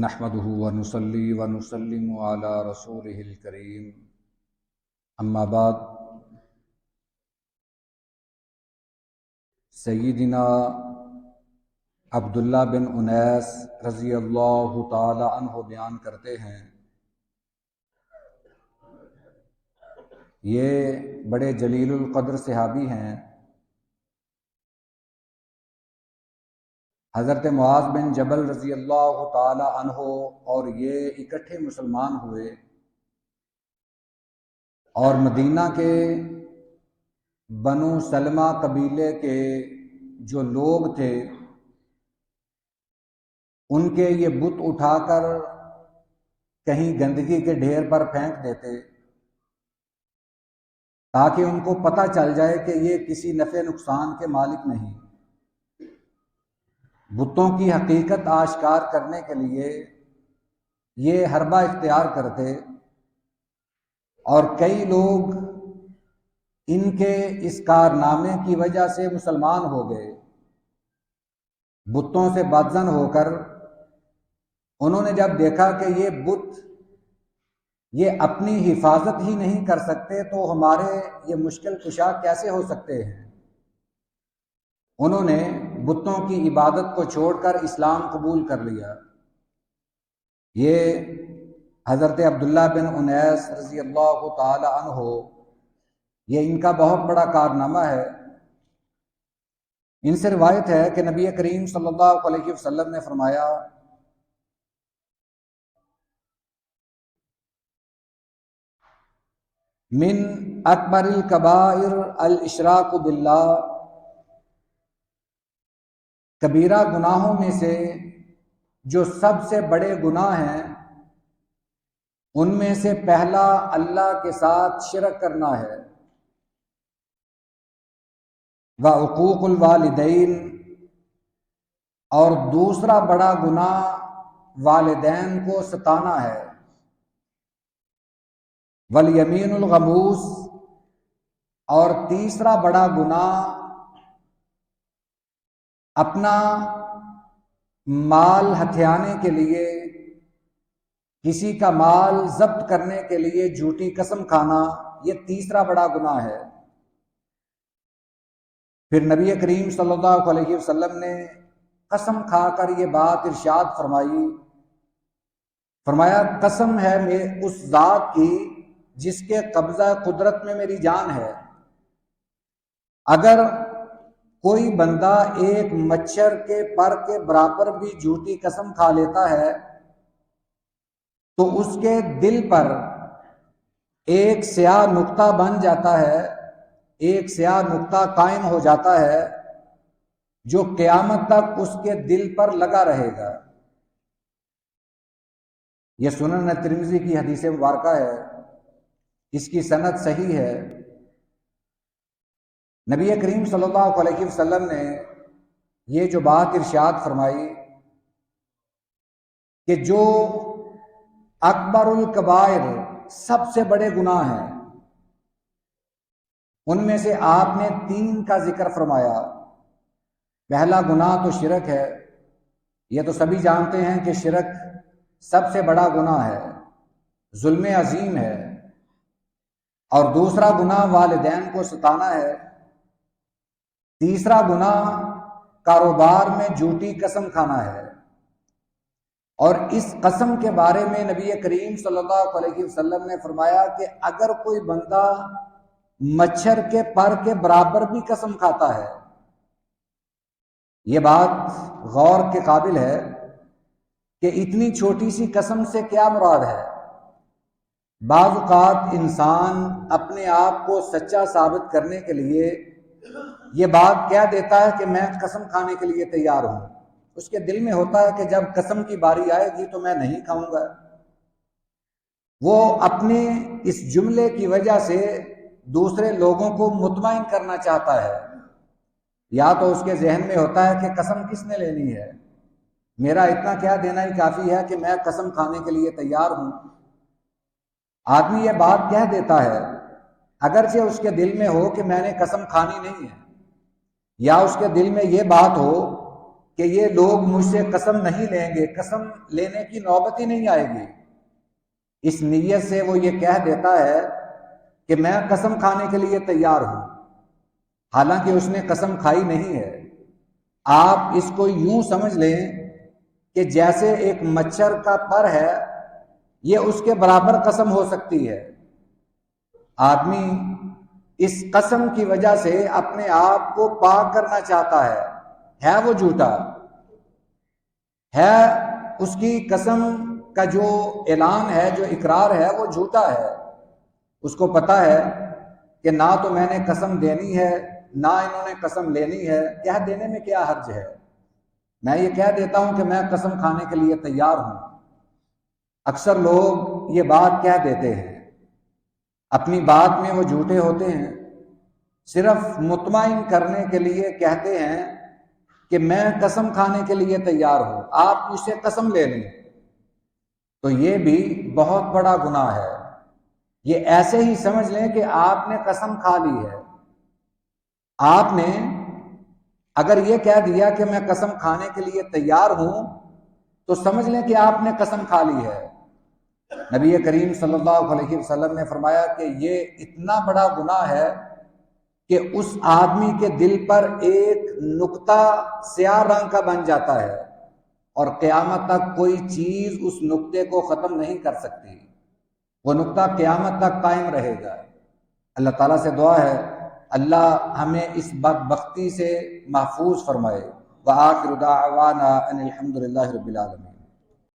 نحمده ونصلي ونسلم على رسوله الكريم اما بعد سیدنا عبداللہ بن انیس رضی اللہ تعالی عنہ بیان کرتے ہیں، یہ بڑے جلیل القدر صحابی ہیں۔ حضرت معاذ بن جبل رضی اللہ تعالی عنہ اور یہ اکٹھے مسلمان ہوئے اور مدینہ کے بنو سلمہ قبیلے کے جو لوگ تھے ان کے یہ بت اٹھا کر کہیں گندگی کے ڈھیر پر پھینک دیتے تاکہ ان کو پتہ چل جائے کہ یہ کسی نفع نقصان کے مالک نہیں۔ بتوں کی حقیقت آشکار کرنے کے لیے یہ حربہ اختیار کرتے اور کئی لوگ ان کے اس کارنامے کی وجہ سے مسلمان ہو گئے۔ بتوں سے بدظن ہو کر انہوں نے جب دیکھا کہ یہ بت یہ اپنی حفاظت ہی نہیں کر سکتے تو ہمارے یہ مشکل کشا کیسے ہو سکتے ہیں، انہوں نے بتوں کی عبادت کو چھوڑ کر اسلام قبول کر لیا۔ یہ حضرت عبداللہ بن انیس رضی اللہ تعالی عنہ یہ ان کا بہت بڑا کارنامہ ہے۔ ان سے روایت ہے کہ نبی کریم صلی اللہ علیہ وسلم نے فرمایا، من اکبر الکبائر الاشراک باللہ، کبیرہ گناہوں میں سے جو سب سے بڑے گناہ ہیں ان میں سے پہلا اللہ کے ساتھ شرک کرنا ہے، وعقوق الوالدین، اور دوسرا بڑا گناہ والدین کو ستانا ہے، والیمین الغموس، اور تیسرا بڑا گناہ اپنا مال ہتھیانے کے لیے، کسی کا مال ضبط کرنے کے لیے جھوٹی قسم کھانا، یہ تیسرا بڑا گناہ ہے۔ پھر نبی کریم صلی اللہ علیہ وسلم نے قسم کھا کر یہ بات ارشاد فرمایا قسم ہے اس ذات کی جس کے قبضہ قدرت میں میری جان ہے، اگر کوئی بندہ ایک مچھر کے پر کے برابر بھی جھوٹی قسم کھا لیتا ہے تو اس کے دل پر ایک سیاہ نقطہ بن جاتا ہے، ایک سیاہ نقطہ قائم ہو جاتا ہے جو قیامت تک اس کے دل پر لگا رہے گا۔ یہ سنن ترمذی کی حدیث مبارکہ ہے، اس کی سند صحیح ہے۔ نبی کریم صلی اللہ علیہ وسلم نے یہ جو بات ارشاد فرمائی کہ جو اکبر الکبائر سب سے بڑے گناہ ہیں ان میں سے آپ نے 3 کا ذکر فرمایا۔ پہلا گناہ تو شرک ہے، یہ تو سبھی جانتے ہیں کہ شرک سب سے بڑا گناہ ہے، ظلم عظیم ہے۔ اور دوسرا گناہ والدین کو ستانا ہے۔ تیسرا گناہ کاروبار میں جھوٹی قسم کھانا ہے۔ اور اس قسم کے بارے میں نبی کریم صلی اللہ علیہ وسلم نے فرمایا کہ اگر کوئی بندہ مچھر کے پر کے برابر بھی قسم کھاتا ہے، یہ بات غور کے قابل ہے کہ اتنی چھوٹی سی قسم سے کیا مراد ہے۔ بعض اوقات انسان اپنے آپ کو سچا ثابت کرنے کے لیے یہ بات کہہ دیتا ہے کہ میں قسم کھانے کے لیے تیار ہوں، اس کے دل میں ہوتا ہے کہ جب قسم کی باری آئے گی تو میں نہیں کھاؤں گا۔ وہ اپنے اس جملے کی وجہ سے دوسرے لوگوں کو مطمئن کرنا چاہتا ہے، یا تو اس کے ذہن میں ہوتا ہے کہ قسم کس نے لینی ہے، میرا اتنا کہہ دینا ہی کافی ہے کہ میں قسم کھانے کے لیے تیار ہوں۔ آدمی یہ بات کہہ دیتا ہے اگرچہ اس کے دل میں ہو کہ میں نے قسم کھانی نہیں ہے، یا اس کے دل میں یہ بات ہو کہ یہ لوگ مجھ سے قسم نہیں لیں گے، قسم لینے کی نوبت ہی نہیں آئے گی، اس نیت سے وہ یہ کہہ دیتا ہے کہ میں قسم کھانے کے لیے تیار ہوں، حالانکہ اس نے قسم کھائی نہیں ہے۔ آپ اس کو یوں سمجھ لیں کہ جیسے ایک مچھر کا پر ہے، یہ اس کے برابر قسم ہو سکتی ہے۔ آدمی اس قسم کی وجہ سے اپنے آپ کو پاک کرنا چاہتا ہے وہ جھوٹا ہے، اس کی قسم کا جو اعلان ہے، جو اقرار ہے، وہ جھوٹا ہے۔ اس کو پتا ہے کہ نہ تو میں نے قسم دینی ہے، نہ انہوں نے قسم لینی ہے، کہہ دینے میں کیا حرج ہے؟ میں یہ کہہ دیتا ہوں کہ میں قسم کھانے کے لیے تیار ہوں۔ اکثر لوگ یہ بات کہہ دیتے ہیں، اپنی بات میں وہ جھوٹے ہوتے ہیں، صرف مطمئن کرنے کے لیے کہتے ہیں کہ میں قسم کھانے کے لیے تیار ہوں، آپ مجھ سے قسم لے لیں۔ تو یہ بھی بہت بڑا گناہ ہے۔ یہ ایسے ہی سمجھ لیں کہ آپ نے قسم کھا لی ہے۔ آپ نے اگر یہ کہہ دیا کہ میں قسم کھانے کے لیے تیار ہوں تو سمجھ لیں کہ آپ نے قسم کھا لی ہے۔ نبی کریم صلی اللہ علیہ وسلم نے فرمایا کہ یہ اتنا بڑا گناہ ہے کہ اس آدمی کے دل پر ایک نقطہ سیاہ رنگ کا بن جاتا ہے اور قیامت تک کوئی چیز اس نقطے کو ختم نہیں کر سکتی، وہ نقطہ قیامت تک قائم رہے گا۔ اللہ تعالیٰ سے دعا ہے اللہ ہمیں اس بدبختی سے محفوظ فرمائے۔ وآخر دعوانا ان الحمد للہ رب العالمین۔